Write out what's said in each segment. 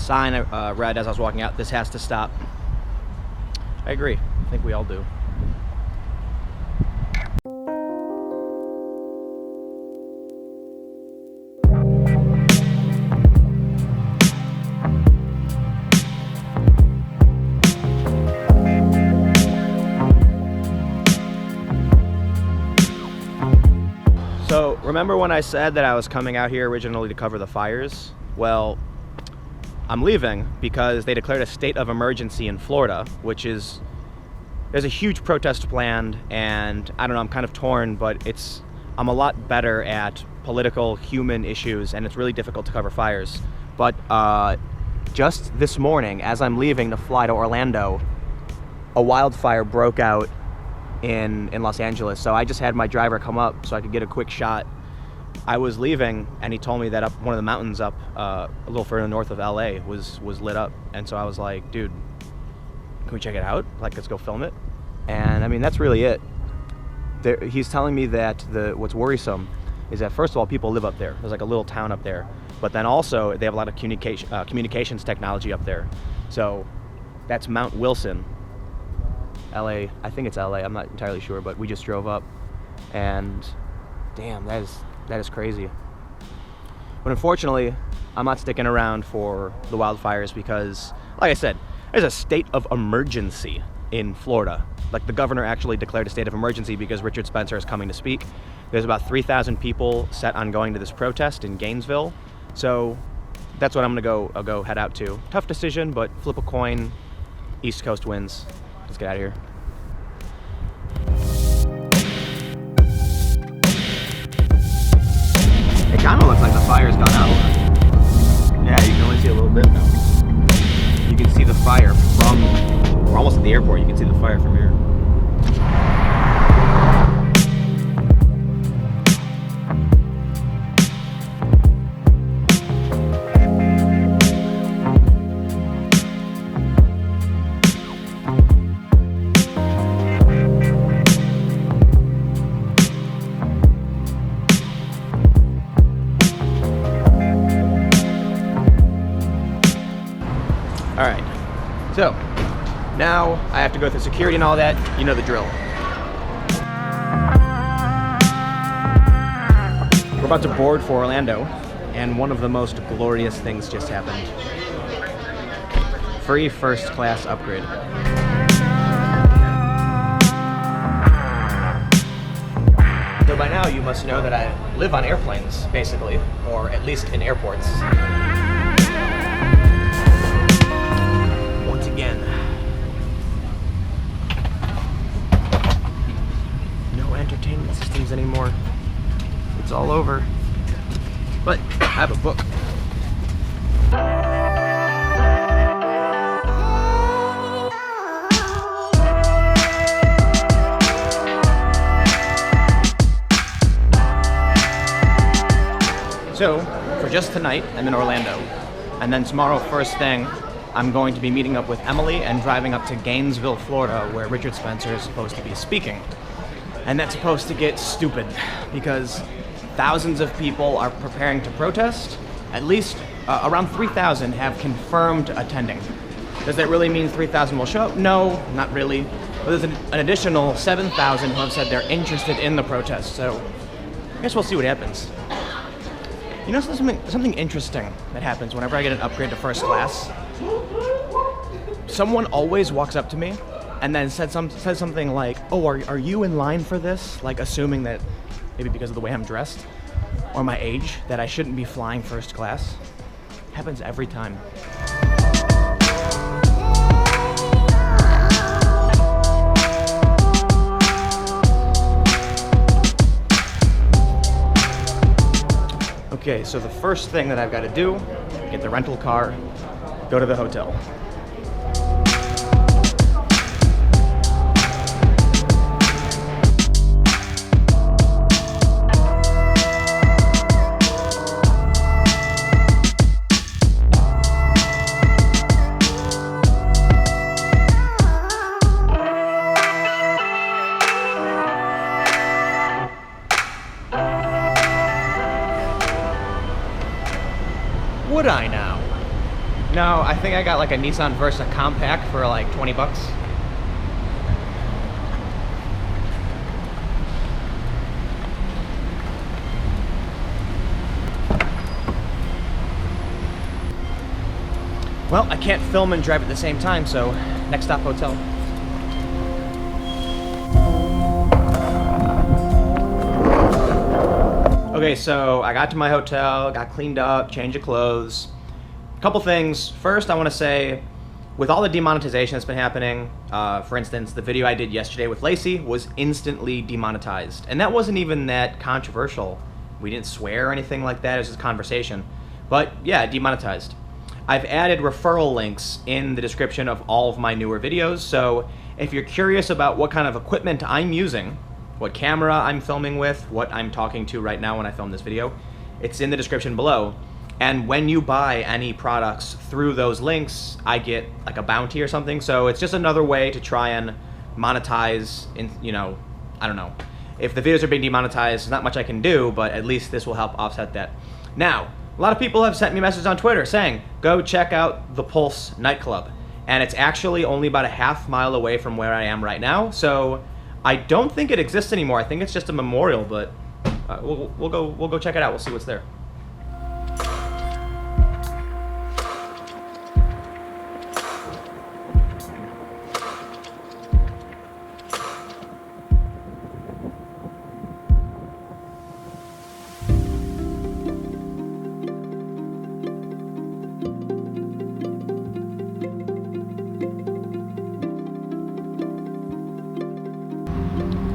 sign I read as I was walking out, "This has to stop." I agree. I think we all do. So, remember when I said that I was coming out here originally to cover the fires? Well, I'm leaving because they declared a state of emergency in Florida, which is, there's a huge protest planned, and I don't know, I'm kind of torn, but I'm a lot better at political, human issues, and it's really difficult to cover fires. But just this morning, as I'm leaving to fly to Orlando, a wildfire broke out in Los Angeles, so I just had my driver come up so I could get a quick shot. I was leaving, and he told me that up one of the mountains up a little further north of LA was lit up, and so I was like, dude, can we check it out? Like, let's go film it. And I mean, that's really it. He's telling me that what's worrisome is that, first of all, people live up there. There's like a little town up there, but then also they have a lot of communications technology up there. So that's Mount Wilson, LA. I think it's LA. I'm not entirely sure, but we just drove up, and damn, that is crazy. But unfortunately, I'm not sticking around for the wildfires because, like I said, there's a state of emergency in Florida. Like, the governor actually declared a state of emergency because Richard Spencer is coming to speak. There's about 3,000 people set on going to this protest in Gainesville. So that's what I'll go head out to. Tough decision, but flip a coin, East Coast wins. Let's get out of here. It kind of looks like the fire's gone out. Yeah, you can only see a little bit now. You can see the fire we're almost at the airport, you can see the fire from here. Alright, so now I have to go through security and all that. You know the drill. We're about to board for Orlando, and one of the most glorious things just happened. Free first class upgrade. So by now you must know that I live on airplanes, basically, or at least in airports. Again, no entertainment systems anymore. It's all over. But I have a book. So, for just tonight, I'm in Orlando. And then tomorrow, first thing, I'm going to be meeting up with Emily and driving up to Gainesville, Florida, where Richard Spencer is supposed to be speaking. And that's supposed to get stupid because thousands of people are preparing to protest. At least around 3,000 have confirmed attending. Does that really mean 3,000 will show up? No, not really. But there's an additional 7,000 who have said they're interested in the protest, so I guess we'll see what happens. You know, something interesting that happens whenever I get an upgrade to first class. Someone always walks up to me and then says something like, "Oh, are you in line for this?" Like, assuming that maybe because of the way I'm dressed or my age that I shouldn't be flying first class. Happens every time. Okay, so the first thing that I've got to do, get the rental car, go to the hotel. Would I now? No, I think I got like a Nissan Versa compact for like 20 bucks. Well, I can't film and drive at the same time, so next stop, hotel. Okay, so I got to my hotel, got cleaned up, changed of clothes. A couple things. First, I want to say, with all the demonetization that's been happening, for instance, the video I did yesterday with Lacey was instantly demonetized. And that wasn't even that controversial. We didn't swear or anything like that, it was just a conversation. But yeah, demonetized. I've added referral links in the description of all of my newer videos, so if you're curious about what kind of equipment I'm using, what camera I'm filming with, what I'm talking to right now when I film this video, it's in the description below. And when you buy any products through those links, I get like a bounty or something, so it's just another way to try and monetize, I don't know. If the videos are being demonetized, there's not much I can do, but at least this will help offset that. Now, a lot of people have sent me messages on Twitter saying, go check out the Pulse nightclub. And it's actually only about a half-mile away from where I am right now, so I don't think it exists anymore. I think it's just a memorial, but we'll go check it out. We'll see what's there.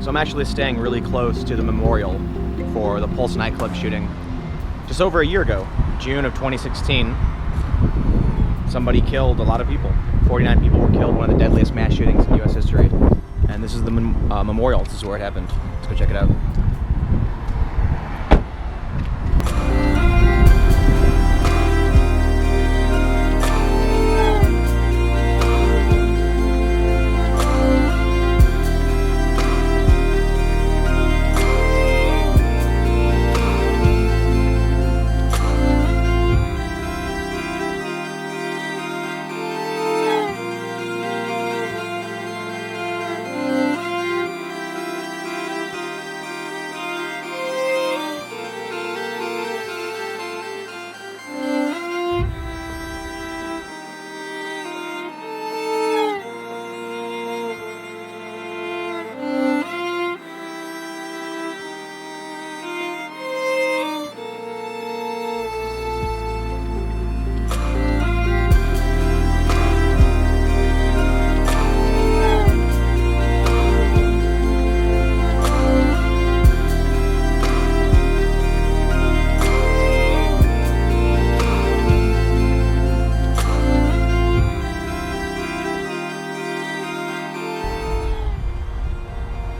So I'm actually staying really close to the memorial for the Pulse nightclub shooting. Just over a year ago, June of 2016, somebody killed a lot of people. 49 people were killed, one of the deadliest mass shootings in US history. And this is the memorial, this is where it happened. Let's go check it out.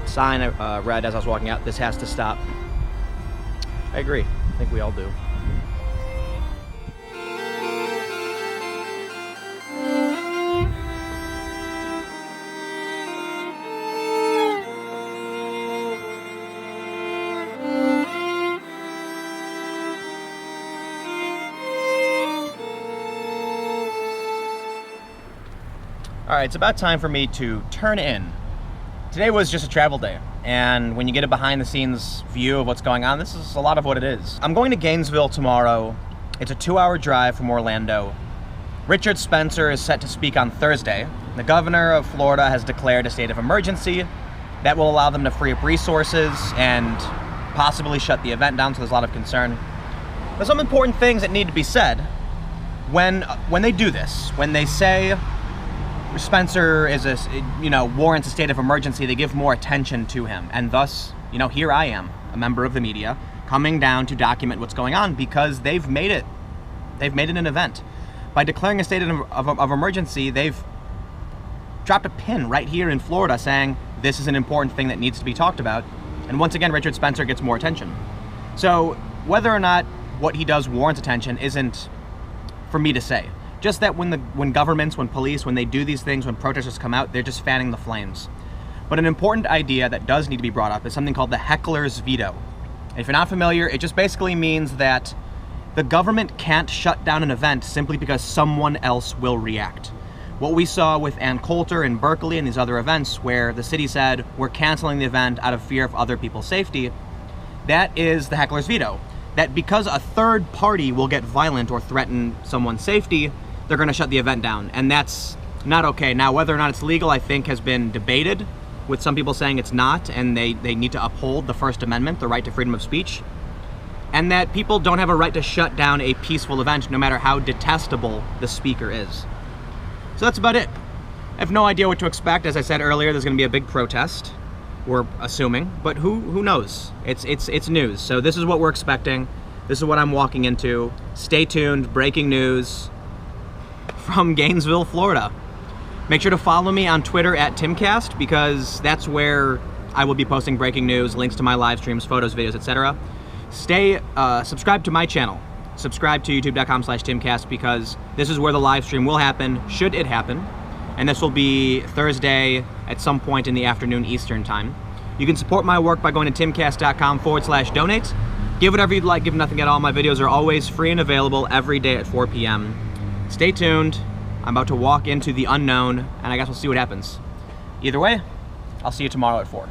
Sign I read as I was walking out, this has to stop. I agree. I think we all do. All right, it's about time for me to turn in. Today was just a travel day, and when you get a behind-the-scenes view of what's going on, this is a lot of what it is. I'm going to Gainesville tomorrow. It's a 2-hour drive from Orlando. Richard Spencer is set to speak on Thursday. The governor of Florida has declared a state of emergency that will allow them to free up resources and possibly shut the event down, so there's a lot of concern. There's some important things that need to be said when they do this. When they say Spencer is warrants a state of emergency, they give more attention to him. And thus, here I am, a member of the media, coming down to document what's going on because they've made it an event. By declaring a state of emergency, they've dropped a pin right here in Florida saying this is an important thing that needs to be talked about. And once again, Richard Spencer gets more attention. So whether or not what he does warrants attention isn't for me to say. Just that when governments, when police, when they do these things, when protesters come out, they're just fanning the flames. But an important idea that does need to be brought up is something called the heckler's veto. If you're not familiar, it just basically means that The government can't shut down an event simply because someone else will react. What we saw with Ann Coulter in Berkeley and these other events where the city said, we're canceling the event out of fear of other people's safety, that is the heckler's veto. That because a third party will get violent or threaten someone's safety, they're gonna shut the event down. And that's not okay. Now, whether or not it's legal, I think has been debated, with some people saying it's not, and they need to uphold the First Amendment, the right to freedom of speech, and that people don't have a right to shut down a peaceful event no matter how detestable the speaker is. So that's about it. I have no idea what to expect. As I said earlier, there's gonna be a big protest, we're assuming, but who knows? It's news. So this is what we're expecting. This is what I'm walking into. Stay tuned, breaking news from Gainesville, Florida. Make sure to follow me on Twitter at Timcast, because that's where I will be posting breaking news, links to my live streams, photos, videos, etc. Subscribe to my channel. Subscribe to youtube.com/Timcast, because this is where the live stream will happen, should it happen. And this will be Thursday at some point in the afternoon Eastern time. You can support my work by going to timcast.com/donate. Give whatever you'd like, give nothing at all. My videos are always free and available every day at 4 p.m. Stay tuned. I'm about to walk into the unknown, and I guess we'll see what happens. Either way, I'll see you tomorrow at 4.